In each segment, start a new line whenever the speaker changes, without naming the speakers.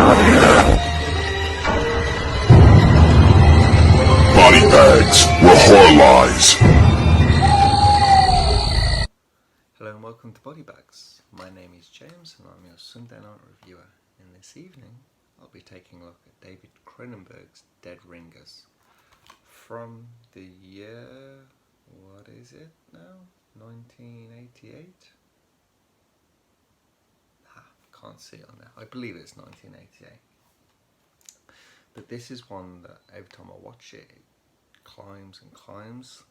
Body bags were horror lies.
Hello and welcome to Body Bags. My name is James and I'm your Sunday night reviewer. And this evening I'll be taking a look at David Cronenberg's Dead Ringers from the year, what is it now? 1988? Can't see it on there. I believe it's 1988. But this is one that every time I watch it, it climbs and climbs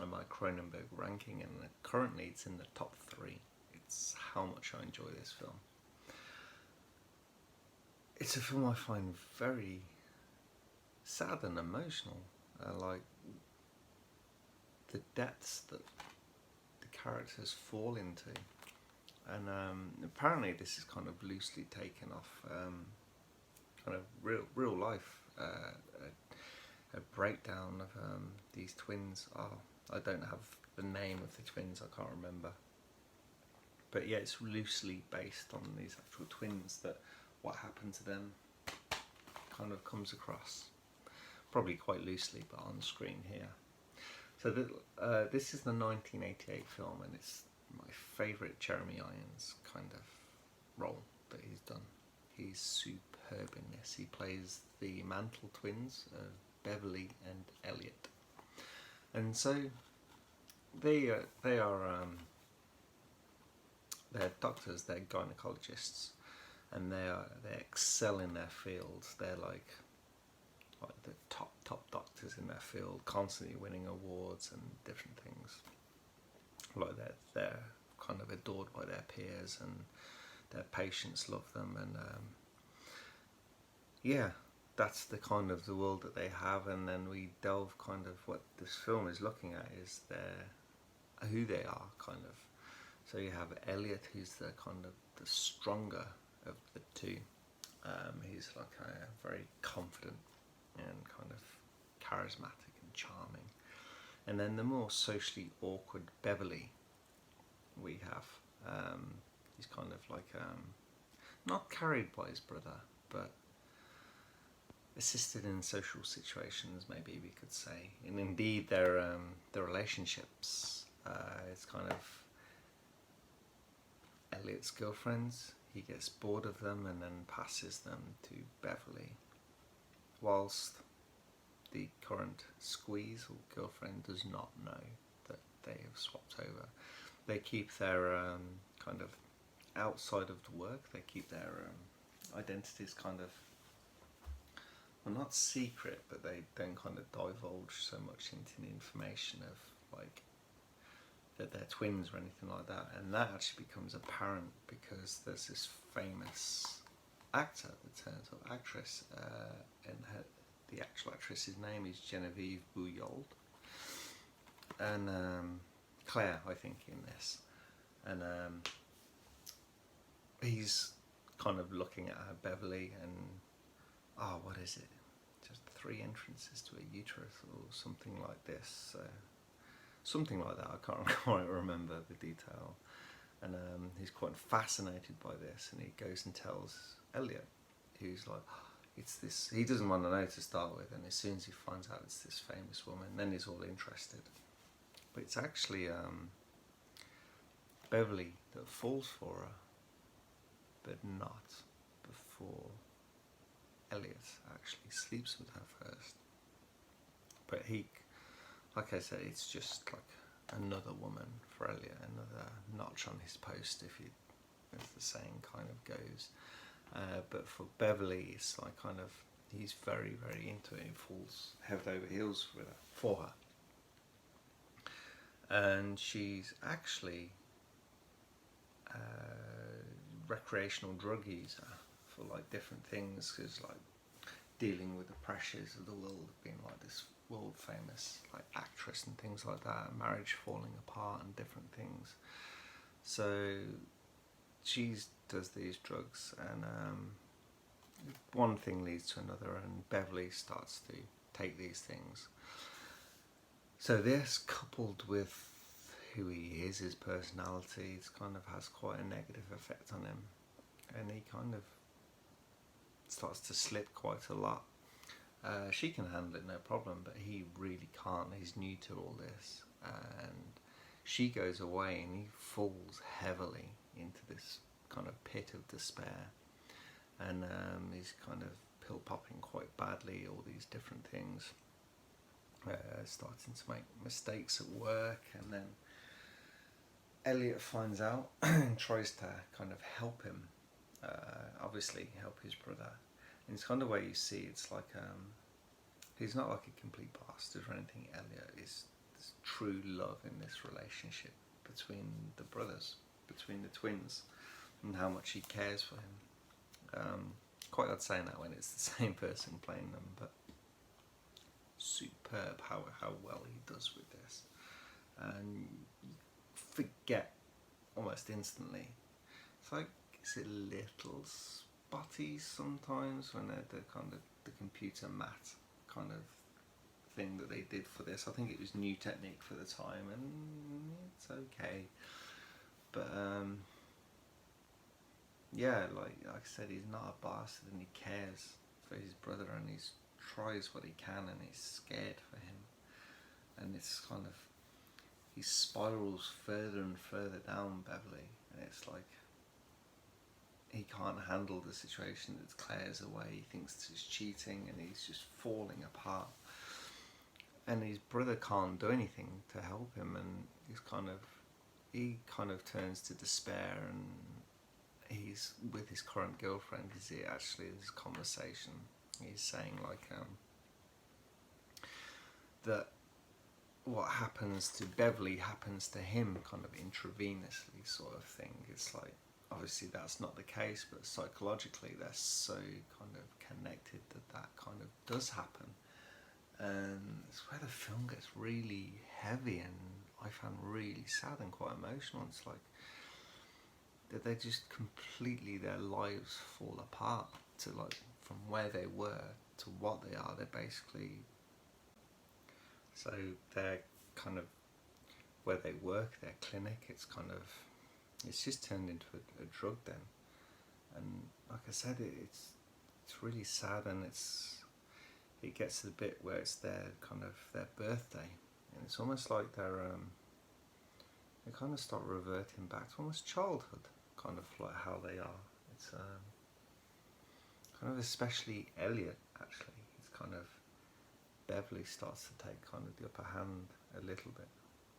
on my Cronenberg ranking, and currently it's in the top 3. It's how much I enjoy this film. It's a film I find very sad and emotional. Like the depths that the characters fall into. And apparently this is kind of loosely taken off kind of real life, a breakdown of these twins. I don't have the name of the twins, I can't remember. But yeah, it's loosely based on these actual twins, that what happened to them kind of comes across. Probably quite loosely, but on screen here. So this is the 1988 film, and it's my favourite Jeremy Irons kind of role that he's done. He's superb in this. He plays the Mantle twins of Beverly and Elliot, and so they're doctors, they're gynecologists, and they excel in their fields. They're like the top doctors in their field, constantly winning awards and different things. Like they're kind of adored by their peers, and their patients love them, and yeah, that's the kind of the world that they have. And then we delve kind of what this film is looking at is who they are, kind of. So you have Elliot, who's the kind of the stronger of the two. He's like a very confident and kind of charismatic and charming. And then the more socially awkward Beverly we have. He's kind of like not carried by his brother, but assisted in social situations, maybe we could say. And indeed their relationships, it's kind of Elliot's girlfriends. He gets bored of them and then passes them to Beverly, whilst the current squeeze or girlfriend does not know that they have swapped over. They keep their kind of outside of the work, they keep their identities kind of, well, not secret, but they don't kind of divulge so much into the information of like that they're twins or anything like that. And that actually becomes apparent because there's this famous actor that turns up, actress, and the actual actress's name is Genevieve Bujold, and Claire, I think, in this. And he's kind of looking at her, Beverly, and what is it? Just 3 entrances to a uterus or something like this. Something like that. I can't quite remember the detail. And he's quite fascinated by this, and he goes and tells Elliot, who's like, it's this, he doesn't want to know to start with, and as soon as he finds out it's this famous woman, then he's all interested. But it's actually Beverly that falls for her, but not before Elliot actually sleeps with her first. But he, like I said, it's just like another woman for Elliot, another notch on his post, as the saying kind of goes. But for Beverly, it's like kind of, he's very, very into it. He falls head over heels for her. And she's actually a recreational drug user for like different things, because like dealing with the pressures of the world, being like this world famous like actress and things like that, marriage falling apart and different things. So she does these drugs, and one thing leads to another, and Beverly starts to take these things. So this, coupled with who he is, his personality, it kind of has quite a negative effect on him, and he kind of starts to slip quite a lot. She can handle it no problem, but he really can't. He's new to all this, and she goes away and he falls heavily into this kind of pit of despair, and he's kind of pill popping quite badly, all these different things, starting to make mistakes at work, and then Elliot finds out and tries to kind of help him, obviously help his brother. And it's kind of where you see it's like he's not like a complete bastard or anything. Elliot is true love in this relationship between the brothers, between the twins, and how much he cares for him. Quite odd saying that when it's the same person playing them, but superb how well he does with this. And you forget almost instantly. It's like, is it a little spotty sometimes when they're kind of the computer matte kind of thing that they did for this. I think it was new technique for the time, and it's okay. But yeah, like I said, he's not a bastard, and he cares for his brother, and he tries what he can, and he's scared for him. And it's kind of, he spirals further and further down Beverly, and it's like he can't handle the situation that Claire's away. He thinks she's cheating, and he's just falling apart. And his brother can't do anything to help him, and he kind of turns to despair, and he's with his current girlfriend. Is it actually this conversation? He's saying like that what happens to Beverly happens to him, kind of intravenously sort of thing. It's like, obviously that's not the case, but psychologically they're so kind of connected that kind of does happen. And it's where the film gets really heavy, and I found really sad and quite emotional. It's like that they just completely, their lives fall apart to like from where they were to what they are. They're basically, so they're kind of where they work, their clinic, it's just turned into a drug then. And like I said, it's really sad, and it gets to the bit where it's their birthday, and it's almost like they kind of start reverting back to almost childhood, kind of like how they are. It's kind of, especially Elliot, actually. It's kind of, Beverly starts to take kind of the upper hand a little bit.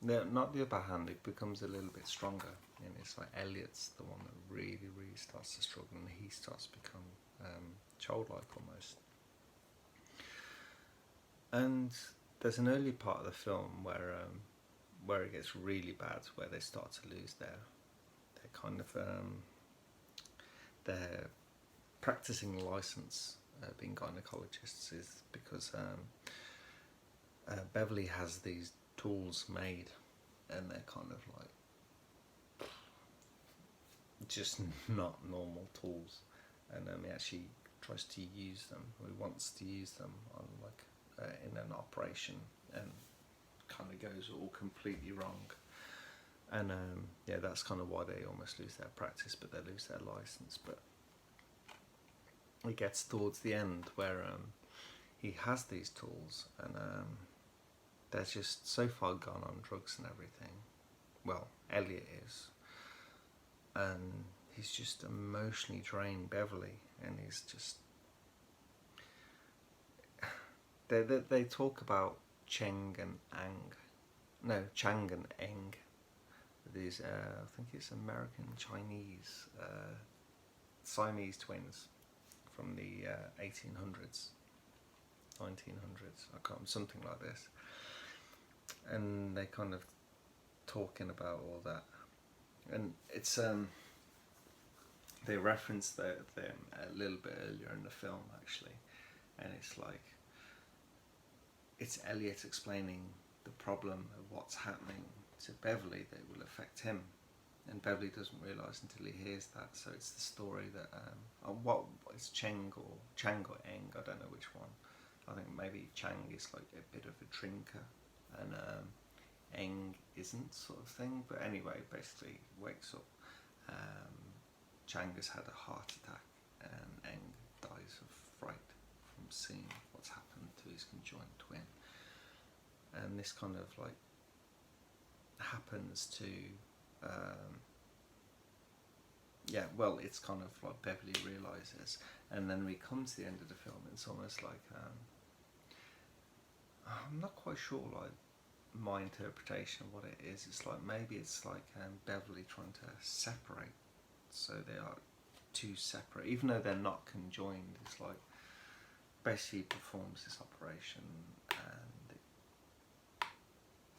No, not the upper hand, it becomes a little bit stronger, and it's like Elliot's the one that really, really starts to struggle, and he starts to become childlike almost. And there's an early part of the film where it gets really bad, where they start to lose their kind of their practicing license, being gynecologists, is because Beverly has these tools made, and they're kind of like just not normal tools, and he actually tries to use them, or he wants to use them on like in an operation, and kind of goes all completely wrong. And yeah, that's kind of why they almost lose their practice, but they lose their license. But it gets towards the end where he has these tools, and they're just so far gone on drugs and everything. Well, Elliot is, and he's just emotionally drained Beverly, and he's just, they talk about Cheng and Chang and Eng. These I think it's American Chinese Siamese twins from the 1800s, 1900s, something like this. And they kind of talking about all that, and it's they reference them a little bit earlier in the film actually, and it's like, it's Elliot explaining the problem of what's happening to Beverly that will affect him, and Beverly doesn't realise until he hears that. So it's the story that what is Cheng or Eng, I don't know which one. I think maybe Chang is like a bit of a drinker, and Eng isn't, sort of thing. But anyway, basically wakes up, Chang has had a heart attack, and Eng dies of seeing what's happened to his conjoined twin. And this kind of like happens to it's kind of like Beverly realizes, and then we come to the end of the film. It's almost like I'm not quite sure, like my interpretation of what it is. It's like maybe it's like Beverly trying to separate, so they are two separate, even though they're not conjoined. It's like basically performs this operation and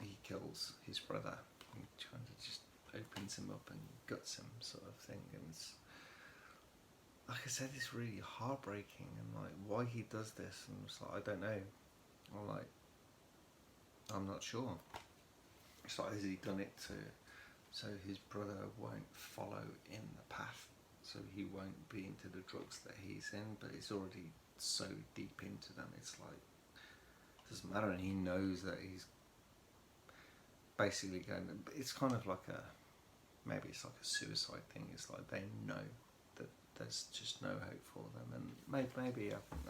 he kills his brother. He kind of just opens him up and guts him, sort of thing. And it's, like I said, it's really heartbreaking, and like why he does this, and it's like I don't know. I'm not sure. It's like, has he done it so his brother won't follow in the path, so he won't be into the drugs that he's in, but he's already so deep into them. It's like it doesn't matter, and he knows that he's basically going to, it's kind of like maybe it's like a suicide thing. It's like they know that there's just no hope for them, and maybe I think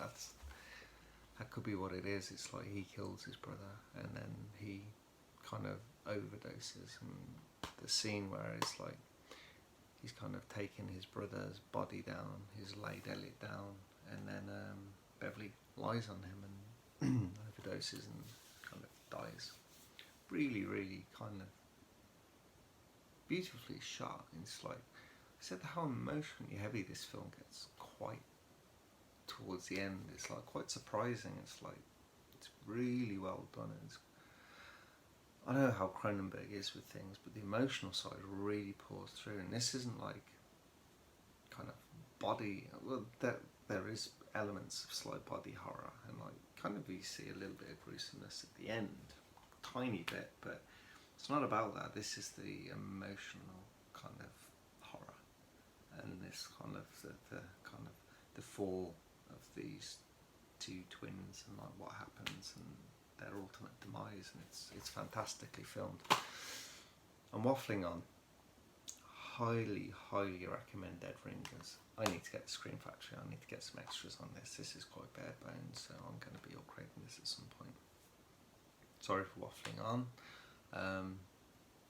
that could be what it is. It's like he kills his brother and then he kind of overdoses, and the scene where it's like he's kind of taken his brother's body down, he's laid Elliot down, and then Beverly lies on him and overdoses and kind of dies. Really, really kind of beautifully shot. It's like I said, how emotionally heavy this film gets quite towards the end. It's like quite surprising. It's like it's really well done. I know how Cronenberg is with things, but the emotional side really pours through, and this isn't like kind of body, well, there is elements of slight body horror, and like kind of you see a little bit of gruesomeness at the end, tiny bit, but it's not about that. This is the emotional kind of horror, and this kind of the kind of the fall of these two twins, and like what happens and their ultimate demise, and it's fantastically filmed. I'm waffling on. Highly recommend Dead Ringers. I need to get the Screen Factory. I need to get some extras on this. This is quite bare bones, so I'm going to be upgrading this at some point. Sorry for waffling on.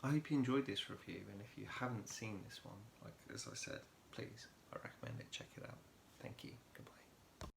I hope you enjoyed this review, and if you haven't seen this one, like as I said, please, I recommend it. Check it out. Thank you. Goodbye.